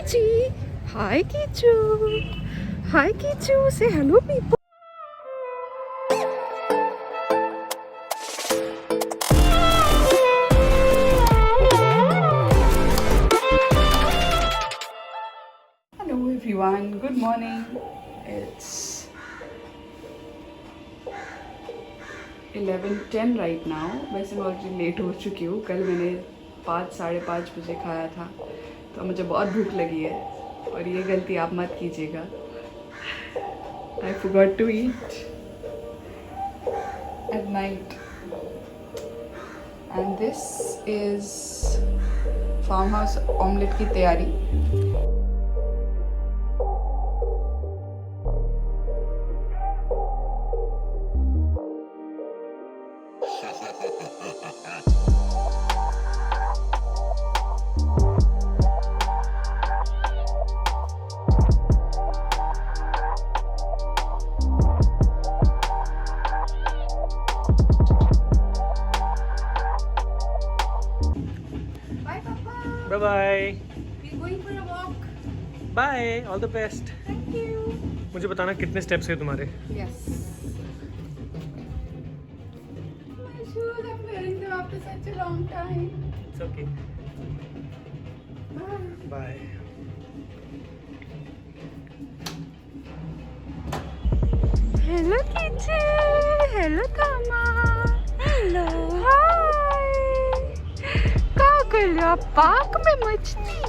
Kichi! Hi, Kichu! Hi, Kichu! Say hello, people! Hello, everyone. Good morning. It's 11:10 right now. वैसे मैं already late हो चुकी हूँ. कल मैंने 5-5:30 बजे खाया था, तो मुझे बहुत भूख लगी है और ये गलती आप मत कीजिएगा. I forgot to eat at night. And this is farmhouse omelette की तैयारी. Bye bye. We're going for a walk. Bye. All the best. Thank you. मुझे बताना कितने स्टेप्स है तुम्हारे. Yes. My shoes, I'm wearing them after such a long time. It's okay. Bye. Bye. Hello, Kichu. Hello, Kama. Hello. Hi. क्या कर रहे हो आप पार्क में? मछली.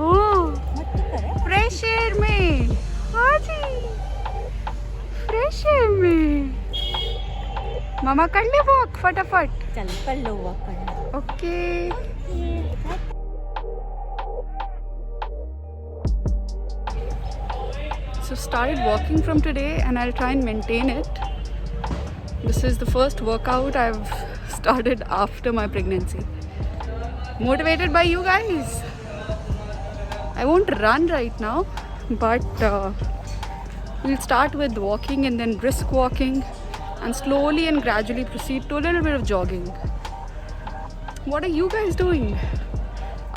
ओह, फ्रेश एयर में. हाँ जी, फ्रेश एयर में. मामा कर ले वॉक फटाफट. चल कर लो वॉक करना. Okay. So started walking from today and I'll try and maintain it. This is the first workout I've started after my pregnancy. Motivated by you guys. I won't run right now, but we'll start with walking and then brisk walking and slowly and gradually proceed to a little bit of jogging. What are you guys doing?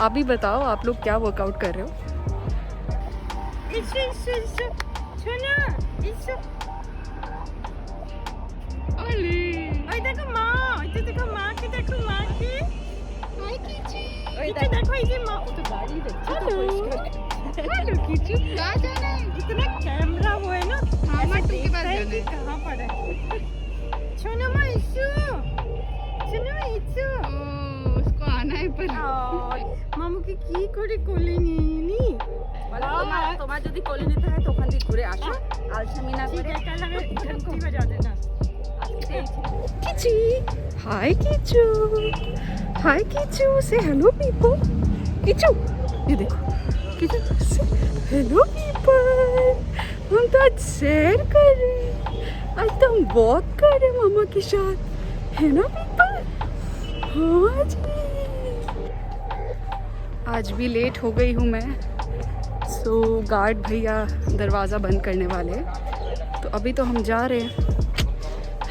आप भी बताओ, आप लोग क्या workout कर रहे हो? देखो माँ, देखो माँ की, देखो माँ की. हाय कीची. देखो इसे माँ तो गाड़ी देखो. हेलो कीची. कहाँ जाना है? इतना कैमरा वो है ना. हाँ, मट्टू के पास जाना है. कहाँ पर है? सुनो माँ इशू. सुनो इशू. उसको आना है पर. মামু কি করে কোলে নিয়ে নি? তোমার যদি কোলে নিতে হয় তখন দিয়ে ঘুরে আসো. আলসামি না করে. घंटी बजा देना. Kichi. Hi, Kichu. Hi, Kichu. Say hello, people. Kichu. ये देखो. Kichu. Say hello, people. हम तो आज सैर कर रहे हैं. आज तो हम वॉक कर रहे हैं मामा के साथ. है ना people? हाँ जी. आज भी लेट हो गई हूँ मैं. सो गार्ड भैया दरवाज़ा बंद करने वाले. तो अभी तो हम जा रहे हैं.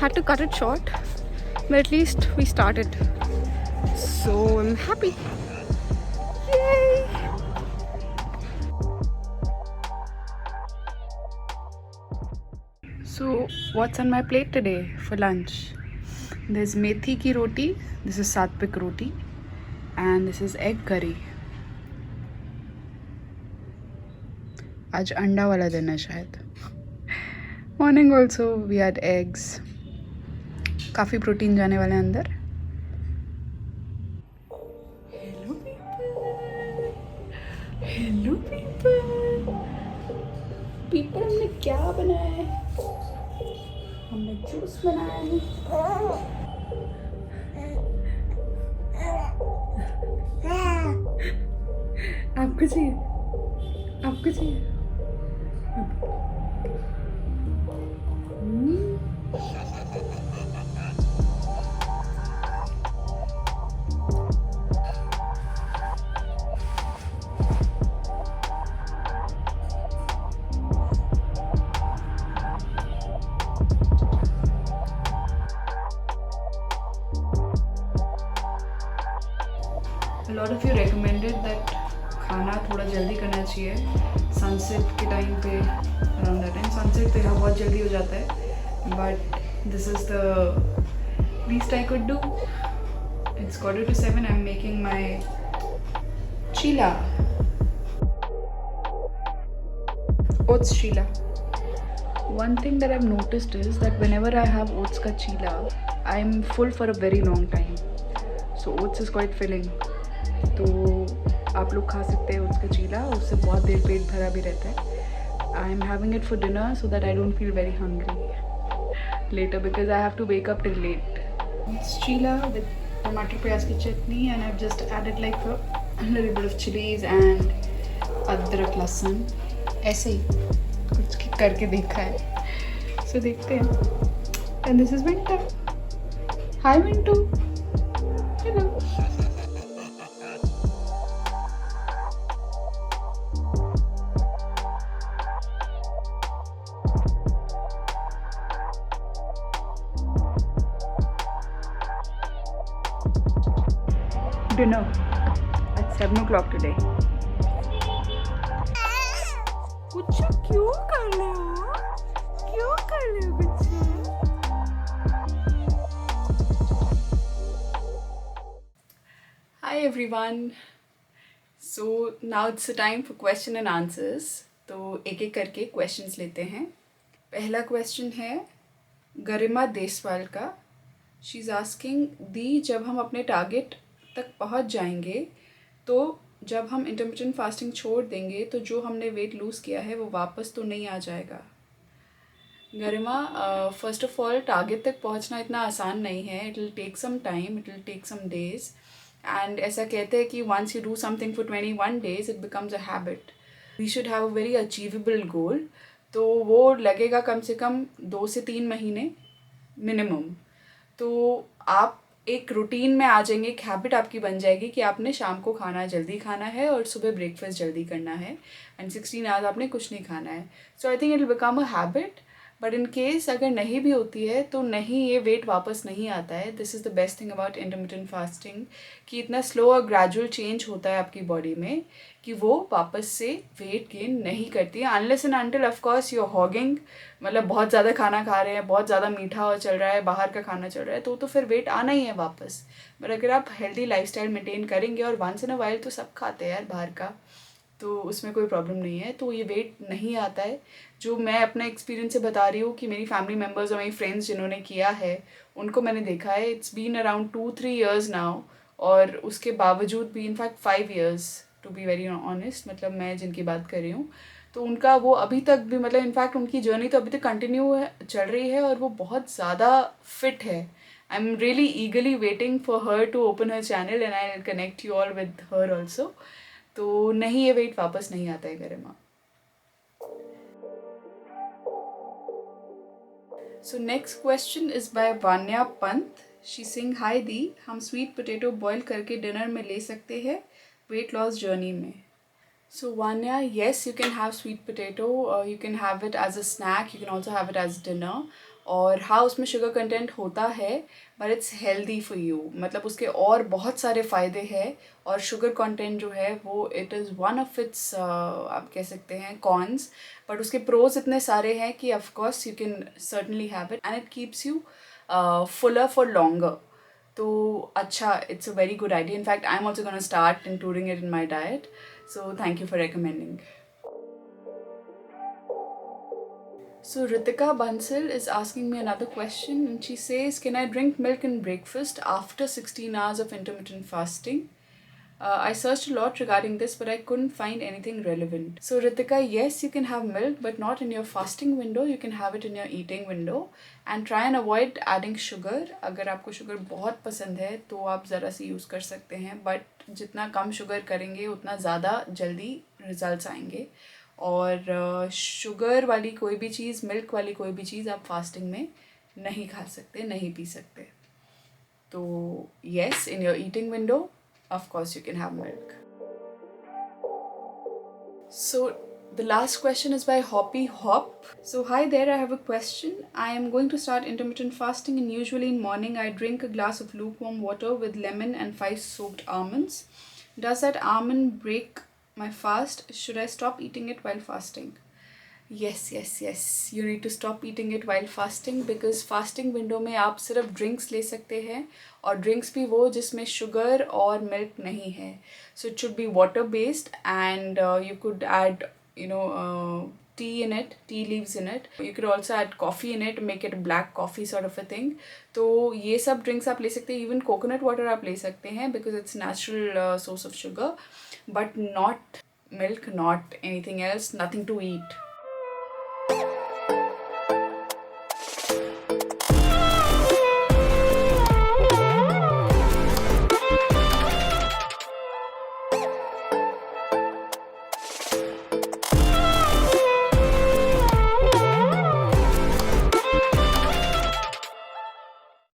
Had to cut it short, but at least we started. So I'm happy. Yay! So what's on my plate today for lunch? There's methi ki roti. This is satvik roti, and this is egg curry. आज अंडा वाला दिन है शायद. Morning also we had eggs. काफ़ी protein जाने वाले हैं अंदर. Hello people. Hello people. People हमने क्या बनाया है? हमने जूस बनाया है. आपको चाहिए? आपको चाहिए? A lot of you recommended that खाना खाना थोड़ा जल्दी करना चाहिए, सनसेट के टाइम पे, अराउंड दैट टाइम। सनसेट तो यहाँ बहुत जल्दी हो जाता है, but this is the least I could do. It's 6:45. I'm making my chila. Oats chila. One thing that I've noticed is that whenever I have oats ka chila, I'm full for a very long time. So oats is quite filling. तो आप लोग खा सकते हैं oats का चीला, उससे बहुत देर पेट भरा भी रहता है। I'm having it for dinner so that I don't feel very hungry later because I have to wake up till late. It's chila with टमाटर प्याज की चटनी, and I've just added like a little bit of chilies and अदरक लहसुन, ऐसे ही कुछ करके देखा है। सो देखते हैं। And this is Mintu. Hi Mintu, hello. Dinner at 7 o'clock today. कुछ क्यों कर रहे हो? क्यों कर रहे हो कुछ? Hi everyone. So now it's the time for question and answers. तो एक एक करके questions लेते हैं। पहला question है गरिमा देसवाल का। She's asking दी, जब हम अपने टारगेट तक पहुंच जाएंगे तो जब हम इंटरमिटेंट फास्टिंग छोड़ देंगे तो जो हमने वेट लूज़ किया है वो वापस तो नहीं आ जाएगा? Garima, first of all target तक पहुंचना इतना आसान नहीं है। It will take some time, it will take some days, and ऐसा कहते हैं कि once you do something for 21 days it becomes a habit. We should have a very achievable goal, तो वो लगेगा कम से कम 2 से 3 महीने मिनिमम। तो आप एक रूटीन में आ जाएंगे, एक हैबिट आपकी बन जाएगी कि आपने शाम को खाना जल्दी खाना है और सुबह ब्रेकफास्ट जल्दी करना है, एंड 16 आवर्स आपने कुछ नहीं खाना है। So I think it will become a habit, but in case अगर नहीं भी होती है तो नहीं, ये वेट वापस नहीं आता है। This is the best thing about intermittent fasting कि इतना स्लो और ग्रेजुअल चेंज होता है आपकी बॉडी में कि वो वापस से वेट गेन नहीं करती है, unless and until of course you are hogging, मतलब बहुत ज़्यादा खाना खा रहे हैं, बहुत ज़्यादा मीठा चल रहा है, बाहर का खाना चल रहा है, तो फिर वेट आना ही है वापस। बट अगर आप हेल्दी लाइफस्टाइल मेंटेन करेंगे, और वंस इन अ वाइल तो सब खाते हैं यार बाहर का, तो उसमें कोई प्रॉब्लम नहीं है, तो ये वेट नहीं आता है। जो मैं अपने एक्सपीरियंस से बता रही हूँ कि मेरी फैमिली मेम्बर्स और मेरी फ्रेंड्स जिन्होंने किया है उनको मैंने देखा है, it's been around 2-3 years now, और उसके बावजूद भी, in fact 5 years to be very honest, मतलब मैं जिनकी बात कर रही हूँ, तो उनका वो अभी तक भी, मतलब इनफैक्ट उनकी जर्नी तो अभी तक कंटिन्यू चल रही है और वो बहुत ज़्यादा फिट है। I am really eagerly waiting for her to open her channel and I will connect you all with her also. तो नहीं, ये वेट वापस नहीं आता है Garima. So next question is by Vanya Pant. She sing, hi दी, हम स्वीट पोटैटो बॉईल करके डिनर में ले सकते हैं वेट लॉस जर्नी में? So Vanya, yes, you can have sweet potato, you can have it as a snack, you can also have it as dinner. और हाँ, उसमें शुगर कंटेंट होता है, but it's healthy for you, मतलब उसके और बहुत सारे फ़ायदे हैं। और शुगर कंटेंट जो है वो, it is one of its, आप कह सकते हैं, कॉन्स, बट उसके प्रोज इतने सारे हैं कि of course you can certainly have it, and it keeps you Fuller for longer. तो अच्छा, it's a very good idea. In fact I am also gonna start including it in my diet, so thank you for recommending. So Ritika Bansal is asking me another question, and she says, can I drink milk in breakfast after 16 hours of intermittent fasting? I searched a lot regarding this, but I couldn't find anything relevant. So Ritika, yes, you can have milk, but not in your fasting window. You can have it in your eating window, and try and avoid adding sugar. अगर आपको sugar बहुत पसंद है तो आप ज़रा सी use कर सकते हैं, बट जितना कम शुगर करेंगे उतना ज़्यादा जल्दी रिजल्ट्स आएंगे। और शुगर वाली कोई भी चीज़, मिल्क वाली कोई भी चीज़ आप फास्टिंग में नहीं खा सकते, नहीं पी सकते। तो yes, in your eating window of course you can have milk. So the last question is by Hoppy Hop. So hi there, I have a question. I am going to start intermittent fasting, and usually in morning I drink a glass of lukewarm water with lemon and 5 soaked almonds. Does that almond break my fast. Should I stop eating it while fasting? Yes, you need to stop eating it while fasting, because fasting window में आप सिर्फ drinks ले सकते हैं, और drinks भी वो जिसमें sugar और milk नहीं है. So it should be water based, and you could add tea in it, tea leaves in it. You could also add coffee in it, make it black coffee sort of a thing. तो ये सब drinks आप ले सकते हैं. Even coconut water आप ले सकते हैं, because it's natural source of sugar, but not milk, not anything else, nothing to eat.